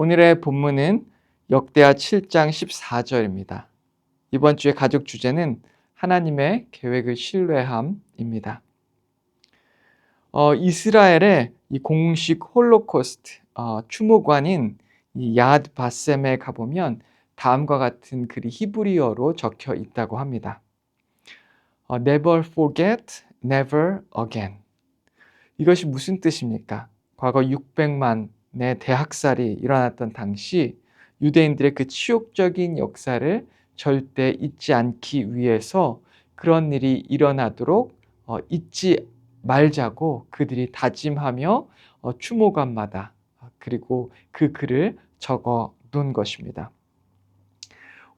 오늘의 본문은 역대하 7장 14절입니다. 이번 주의 가족 주제는 하나님의 계획을 신뢰함입니다. 이스라엘의 이 공식 홀로코스트 추모관인 이 야드 바셈에 가보면 다음과 같은 글이 히브리어로 적혀 있다고 합니다. Never forget, never again. 이것이 무슨 뜻입니까? 과거 600만의 대학살이 일어났던 당시 유대인들의 그 치욕적인 역사를 절대 잊지 않기 위해서 그런 일이 일어나도록 잊지 말자고 그들이 다짐하며 추모관마다 그리고 그 글을 적어 놓은 것입니다.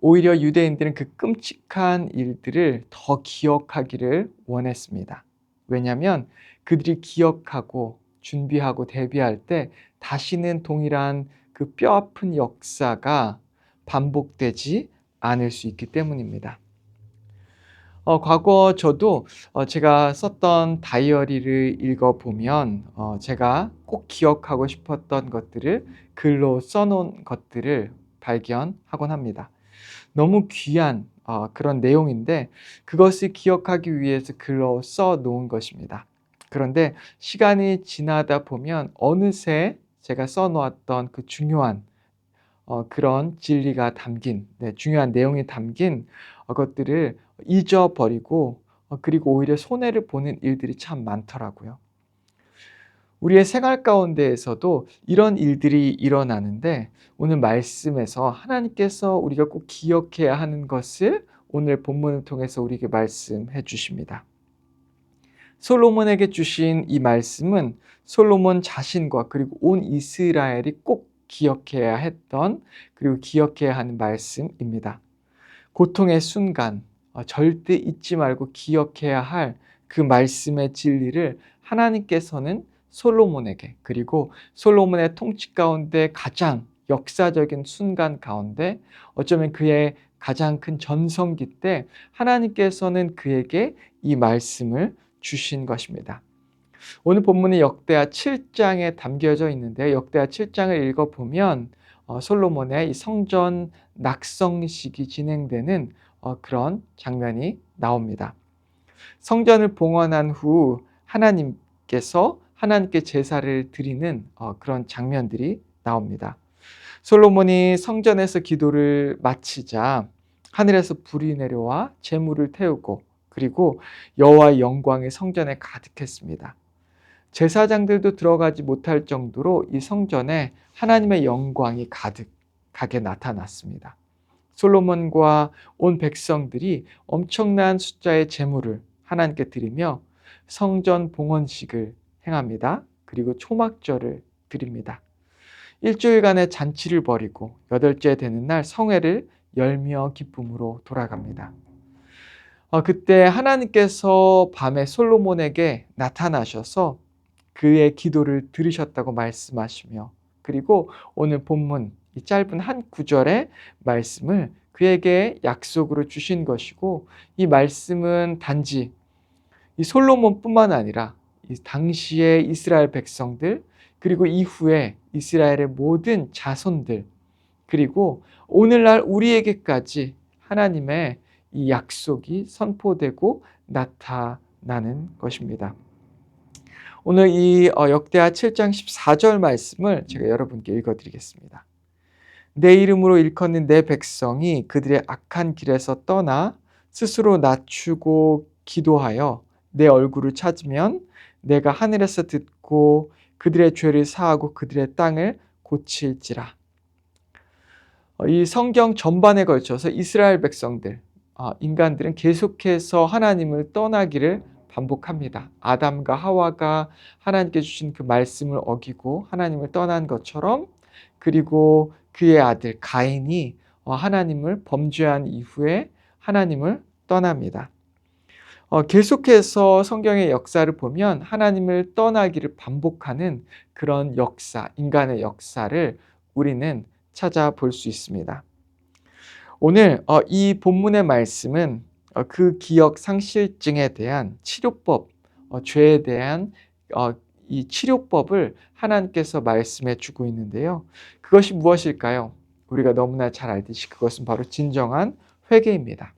오히려 유대인들은 그 끔찍한 일들을 더 기억하기를 원했습니다. 왜냐하면 그들이 기억하고 준비하고 대비할 때 다시는 동일한 그 뼈아픈 역사가 반복되지 않을 수 있기 때문입니다. 과거 저도 제가 썼던 다이어리를 읽어보면 제가 꼭 기억하고 싶었던 것들을 글로 써놓은 것들을 발견하곤 합니다. 너무 귀한 그런 내용인데 그것을 기억하기 위해서 글로 써 놓은 것입니다. 그런데 시간이 지나다 보면 어느새 제가 써 놓았던 그 중요한 그런 진리가 담긴 중요한 내용이 담긴 것들을 잊어버리고 그리고 오히려 손해를 보는 일들이 참 많더라고요. 우리의 생활 가운데에서도 이런 일들이 일어나는데 오늘 말씀에서 하나님께서 우리가 꼭 기억해야 하는 것을 오늘 본문을 통해서 우리에게 말씀해 주십니다. 솔로몬에게 주신 이 말씀은 솔로몬 자신과 그리고 온 이스라엘이 꼭 기억해야 했던 그리고 기억해야 하는 말씀입니다. 고통의 순간 절대 잊지 말고 기억해야 할 그 말씀의 진리를 하나님께서는 솔로몬에게 그리고 솔로몬의 통치 가운데 가장 역사적인 순간 가운데 어쩌면 그의 가장 큰 전성기 때 하나님께서는 그에게 이 말씀을 주신 것입니다. 오늘 본문은 역대하 7장에 담겨져 있는데 역대하 7장을 읽어보면 솔로몬의 이 성전 낙성식이 진행되는 그런 장면이 나옵니다. 성전을 봉헌한 후 하나님께 제사를 드리는 그런 장면들이 나옵니다. 솔로몬이 성전에서 기도를 마치자 하늘에서 불이 내려와 제물을 태우고 그리고 여호와의 영광이 성전에 가득했습니다. 제사장들도 들어가지 못할 정도로 이 성전에 하나님의 영광이 가득하게 나타났습니다. 솔로몬과 온 백성들이 엄청난 숫자의 제물을 하나님께 드리며 성전 봉헌식을 행합니다. 그리고 초막절을 드립니다. 일주일간의 잔치를 벌이고 여덟째 되는 날 성회를 열며 기쁨으로 돌아갑니다. 그때 하나님께서 밤에 솔로몬에게 나타나셔서 그의 기도를 들으셨다고 말씀하시며 그리고 오늘 본문 이 짧은 한 구절의 말씀을 그에게 약속으로 주신 것이고 이 말씀은 단지 이 솔로몬뿐만 아니라 이 당시의 이스라엘 백성들 그리고 이후에 이스라엘의 모든 자손들 그리고 오늘날 우리에게까지 하나님의 이 약속이 선포되고 나타나는 것입니다. 오늘 이 역대하 7장 14절 말씀을 제가 여러분께 읽어드리겠습니다. 내 이름으로 일컫는 내 백성이 그들의 악한 길에서 떠나 스스로 낮추고 기도하여 내 얼굴을 찾으면 내가 하늘에서 듣고 그들의 죄를 사하고 그들의 땅을 고칠지라. 이 성경 전반에 걸쳐서 이스라엘 백성들, 인간들은 계속해서 하나님을 떠나기를 반복합니다. 아담과 하와가 하나님께 주신 그 말씀을 어기고 하나님을 떠난 것처럼 그리고 그의 아들 가인이 하나님을 범죄한 이후에 하나님을 떠납니다. 계속해서 성경의 역사를 보면 하나님을 떠나기를 반복하는 그런 역사, 인간의 역사를 우리는 찾아볼 수 있습니다. 오늘 이 본문의 말씀은 그 기억 상실증에 대한 치료법, 죄에 대한 이 치료법을 하나님께서 말씀해 주고 있는데요. 그것이 무엇일까요? 우리가 너무나 잘 알듯이 그것은 바로 진정한 회개입니다.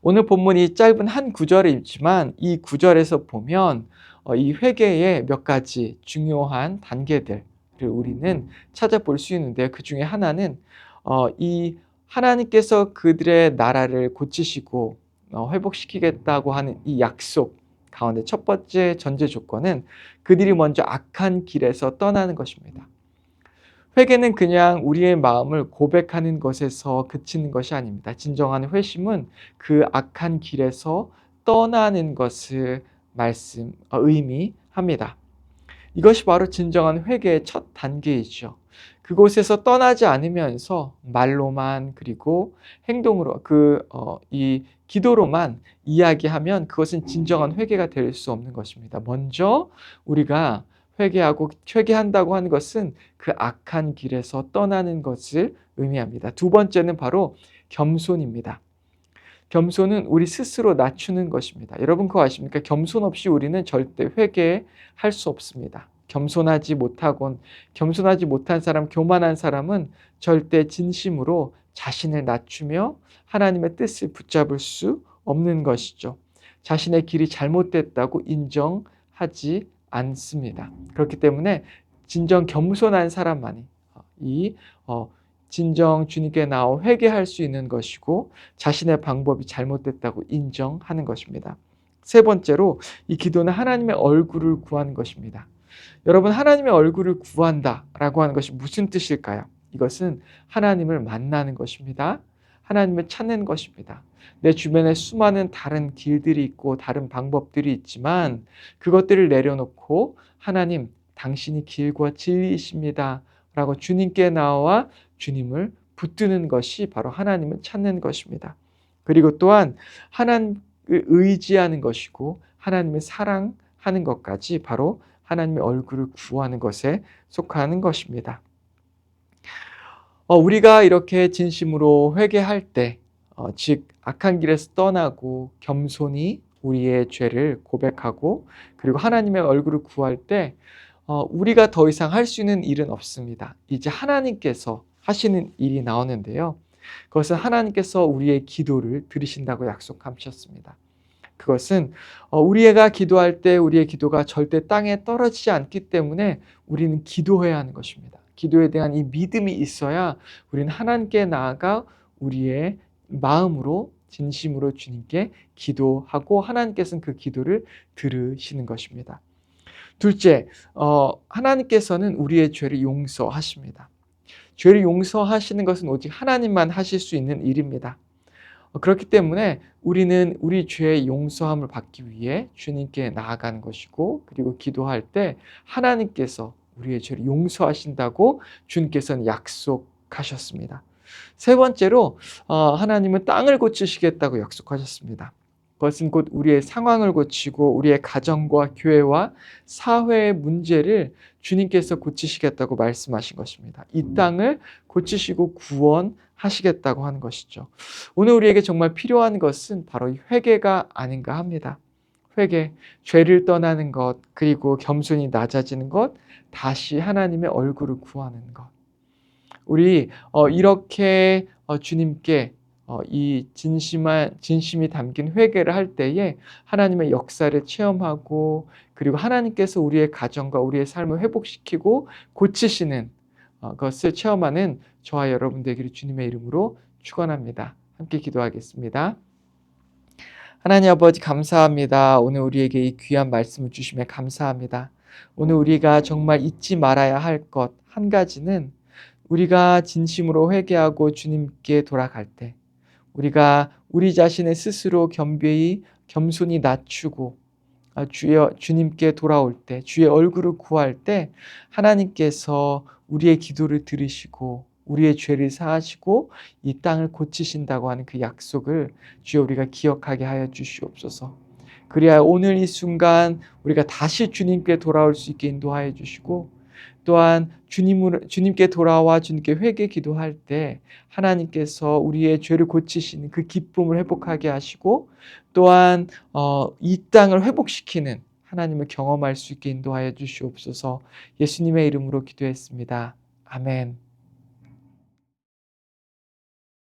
오늘 본문이 짧은 한 구절이지만 이 구절에서 보면 이 회개의 몇 가지 중요한 단계들을 우리는 찾아볼 수 있는데요. 그 중에 하나는 이 하나님께서 그들의 나라를 고치시고 회복시키겠다고 하는 이 약속 가운데 첫 번째 전제 조건은 그들이 먼저 악한 길에서 떠나는 것입니다. 회개는 그냥 우리의 마음을 고백하는 것에서 그치는 것이 아닙니다. 진정한 회심은 그 악한 길에서 떠나는 것을 의미합니다. 이것이 바로 진정한 회개의 첫 단계이죠. 그곳에서 떠나지 않으면서 말로만 그리고 행동으로 이 기도로만 이야기하면 그것은 진정한 회개가 될 수 없는 것입니다. 먼저 우리가 회개한다고 하는 것은 그 악한 길에서 떠나는 것을 의미합니다. 두 번째는 바로 겸손입니다. 겸손은 우리 스스로 낮추는 것입니다. 여러분 그거 아십니까? 겸손 없이 우리는 절대 회개할 수 없습니다. 겸손하지 못한 사람, 교만한 사람은 절대 진심으로 자신을 낮추며 하나님의 뜻을 붙잡을 수 없는 것이죠. 자신의 길이 잘못됐다고 인정하지 않습니다. 그렇기 때문에 진정 겸손한 사람만이 이 진정 주님께 나와 회개할 수 있는 것이고 자신의 방법이 잘못됐다고 인정하는 것입니다. 세 번째로 이 기도는 하나님의 얼굴을 구하는 것입니다. 여러분 하나님의 얼굴을 구한다라고 하는 것이 무슨 뜻일까요? 이것은 하나님을 만나는 것입니다. 하나님을 찾는 것입니다. 내 주변에 수많은 다른 길들이 있고 다른 방법들이 있지만 그것들을 내려놓고 하나님 당신이 길과 진리이십니다 라고 주님께 나와 주님을 붙드는 것이 바로 하나님을 찾는 것입니다. 그리고 또한 하나님을 의지하는 것이고 하나님을 사랑하는 것까지 바로 하나님의 얼굴을 구하는 것에 속하는 것입니다. 우리가 이렇게 진심으로 회개할 때, 즉 악한 길에서 떠나고 겸손히 우리의 죄를 고백하고 그리고 하나님의 얼굴을 구할 때 우리가 더 이상 할 수 있는 일은 없습니다. 이제 하나님께서 하시는 일이 나오는데요. 그것은 하나님께서 우리의 기도를 들으신다고 약속하셨습니다. 그것은 우리가 기도할 때 우리의 기도가 절대 땅에 떨어지지 않기 때문에 우리는 기도해야 하는 것입니다. 기도에 대한 이 믿음이 있어야 우리는 하나님께 나아가 우리의 마음으로 진심으로 주님께 기도하고 하나님께서는 그 기도를 들으시는 것입니다. 둘째, 하나님께서는 우리의 죄를 용서하십니다. 죄를 용서하시는 것은 오직 하나님만 하실 수 있는 일입니다. 그렇기 때문에 우리는 우리 죄의 용서함을 받기 위해 주님께 나아가는 것이고 그리고 기도할 때 하나님께서 우리의 죄를 용서하신다고 주님께서는 약속하셨습니다. 세 번째로 하나님은 땅을 고치시겠다고 약속하셨습니다. 그것은 곧 우리의 상황을 고치고 우리의 가정과 교회와 사회의 문제를 주님께서 고치시겠다고 말씀하신 것입니다. 이 땅을 고치시고 구원하시겠다고 하는 것이죠. 오늘 우리에게 정말 필요한 것은 바로 이 회개가 아닌가 합니다. 회개, 죄를 떠나는 것, 그리고 겸손히 낮아지는 것, 다시 하나님의 얼굴을 구하는 것. 우리 이렇게 주님께 이 진심이 담긴 회개를 할 때에 하나님의 역사를 체험하고 그리고 하나님께서 우리의 가정과 우리의 삶을 회복시키고 고치시는 것을 체험하는 저와 여러분 되기를 주님의 이름으로 축원합니다. 함께 기도하겠습니다. 하나님 아버지 감사합니다. 오늘 우리에게 이 귀한 말씀을 주심에 감사합니다. 오늘 우리가 정말 잊지 말아야 할 것 한 가지는 우리가 진심으로 회개하고 주님께 돌아갈 때 우리가 우리 자신을 스스로 겸손히 낮추고 주님께 돌아올 때 주의 얼굴을 구할 때 하나님께서 우리의 기도를 들으시고 우리의 죄를 사하시고 이 땅을 고치신다고 하는 그 약속을 주여 우리가 기억하게 하여 주시옵소서. 그래야 오늘 이 순간 우리가 다시 주님께 돌아올 수 있게 인도하여 주시고 또한 주님께 돌아와 주님께 회개 기도할 때 하나님께서 우리의 죄를 고치시는 그 기쁨을 회복하게 하시고 또한 이 땅을 회복시키는 하나님을 경험할 수 있게 인도하여 주시옵소서. 예수님의 이름으로 기도했습니다. 아멘.